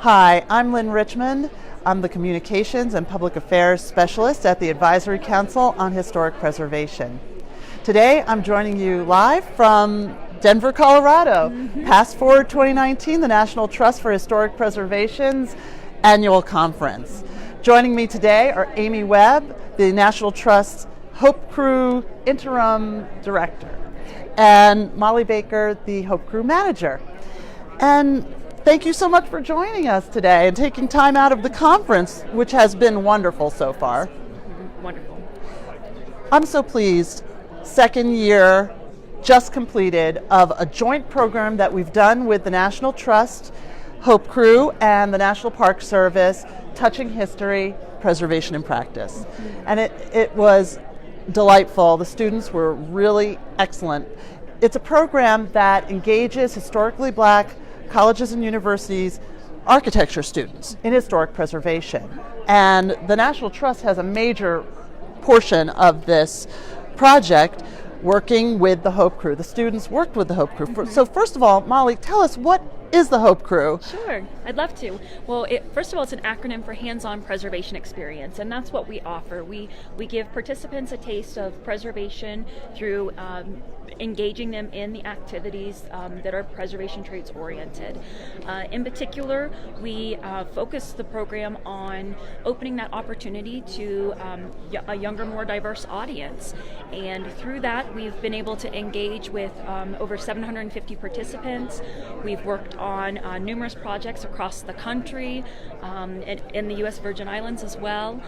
Hi, I'm Lynne Richmond. I'm the Communications and Public Affairs Specialist at the Advisory Council on Historic Preservation. Today I'm joining you live from Denver, Colorado. PastForward 2019, the National Trust for Historic Preservation's annual conference. Joining me today are Amy Webb, the National Trust's Hope Crew Interim Director, and Molly Baker, the Hope Crew Manager. And thank you so much for joining us today and taking time out of the conference, which has been wonderful so far. Wonderful. I'm so pleased. Second year just completed of a joint program that we've done with the National Trust, Hope Crew, and the National Park Service, Touching History, Preservation and Practice. And it was delightful. The students were really excellent. It's a program that engages historically Black colleges and universities architecture students in historic preservation. And the National Trust has a major portion of this project working with the Hope Crew. The students worked with the Hope Crew. So first of all, Molly, tell us, what is the Hope Crew? Sure, I'd love to. Well, first of all, it's an acronym for Hands-On Preservation Experience, and that's what we offer. We give participants a taste of preservation through engaging them in the activities that are preservation trades oriented. In particular, we focus the program on opening that opportunity to a younger, more diverse audience. And through that, we've been able to engage with over 750 participants. We've worked on numerous projects across the country, in the U.S. Virgin Islands as well.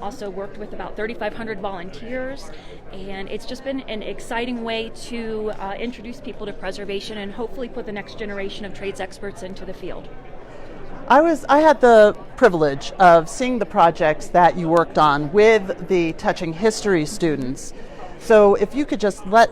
Also worked with about 3,500 volunteers, and it's just been an exciting way to introduce people to preservation and hopefully put the next generation of trades experts into the field. I had the privilege of seeing the projects that you worked on with the Touching History students. So if you could just let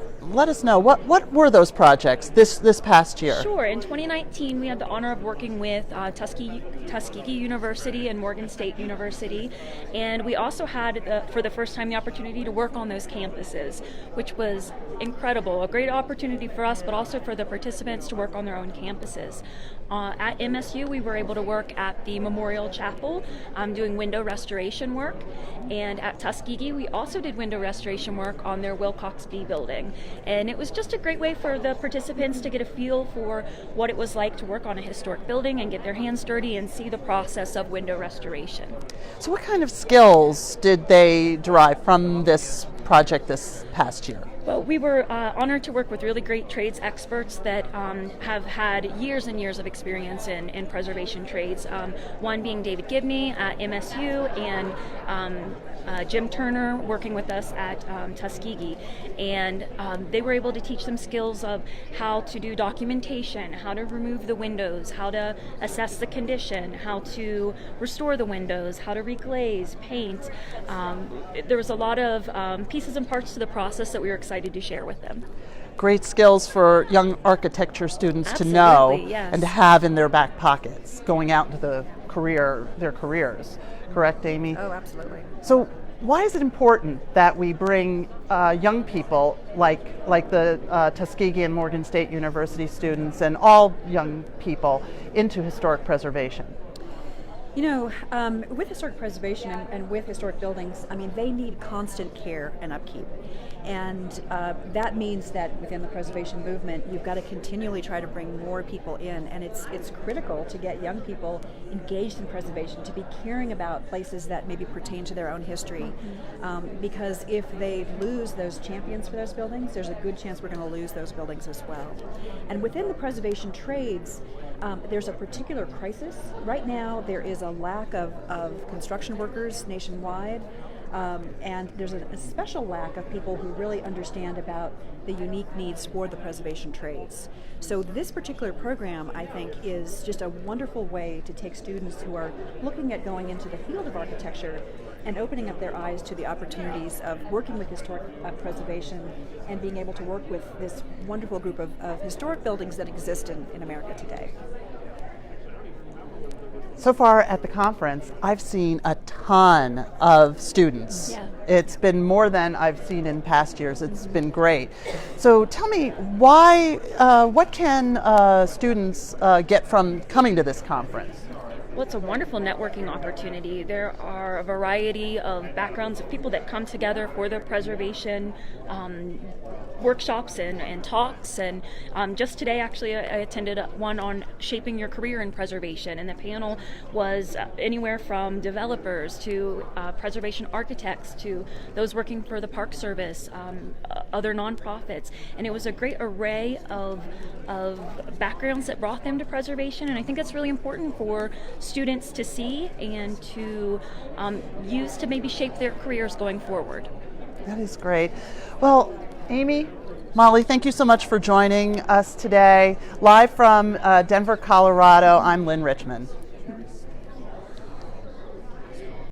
us know, what were those projects this past year? Sure. In 2019, we had the honor of working with Tuskegee University and Morgan State University, and we also had, for the first time, the opportunity to work on those campuses, which was incredible. A great opportunity for us, but also for the participants to work on their own campuses. At MSU, we were able to work at the Memorial Chapel doing window restoration work, and at Tuskegee, we also did window restoration work on their Wilcox B building. And it was just a great way for the participants to get a feel for what it was like to work on a historic building and get their hands dirty and see the process of window restoration. So what kind of skills did they derive from this project this past year? Well, we were honored to work with really great trades experts that have had years and years of experience in preservation trades. One being David Gibney at MSU, and Jim Turner working with us at Tuskegee. And they were able to teach them skills of how to do documentation, how to remove the windows, how to assess the condition, how to restore the windows, how to reglaze, paint. There was a lot of pieces and parts to the process that we were excited to share with them. Great skills for young architecture students Absolutely, to know, yes. and to have in their back pockets going out into their careers. Correct, Amy? Oh, absolutely. So why is it important that we bring young people like the Tuskegee and Morgan State University students and all young people into historic preservation? You know, with historic preservation and with historic buildings, I mean, they need constant care and upkeep. And that means that within the preservation movement, you've got to continually try to bring more people in. And it's critical to get young people engaged in preservation, to be caring about places that maybe pertain to their own history. Because if they lose those champions for those buildings, there's a good chance we're going to lose those buildings as well. And within the preservation trades, there's a particular crisis. Right now, there is a lack of construction workers nationwide. And there's a special lack of people who really understand about the unique needs for the preservation trades. So this particular program, I think, is just a wonderful way to take students who are looking at going into the field of architecture and opening up their eyes to the opportunities of working with historic preservation and being able to work with this wonderful group of historic buildings that exist in America today. So far at the conference, I've seen a ton of students. Yeah. It's been more than I've seen in past years. It's been great. So tell me, what can students get from coming to this conference? Well, it's a wonderful networking opportunity. There are a variety of backgrounds of people that come together for the preservation workshops and talks. And just today, actually, I attended one on shaping your career in preservation. And the panel was anywhere from developers to preservation architects to those working for the Park Service, other nonprofits. And it was a great array of backgrounds that brought them to preservation. And I think that's really important for students to see and to use to maybe shape their careers going forward. That is great. Well, Amy, Molly, thank you so much for joining us today. Live from Denver, Colorado, I'm Lynne Richmond.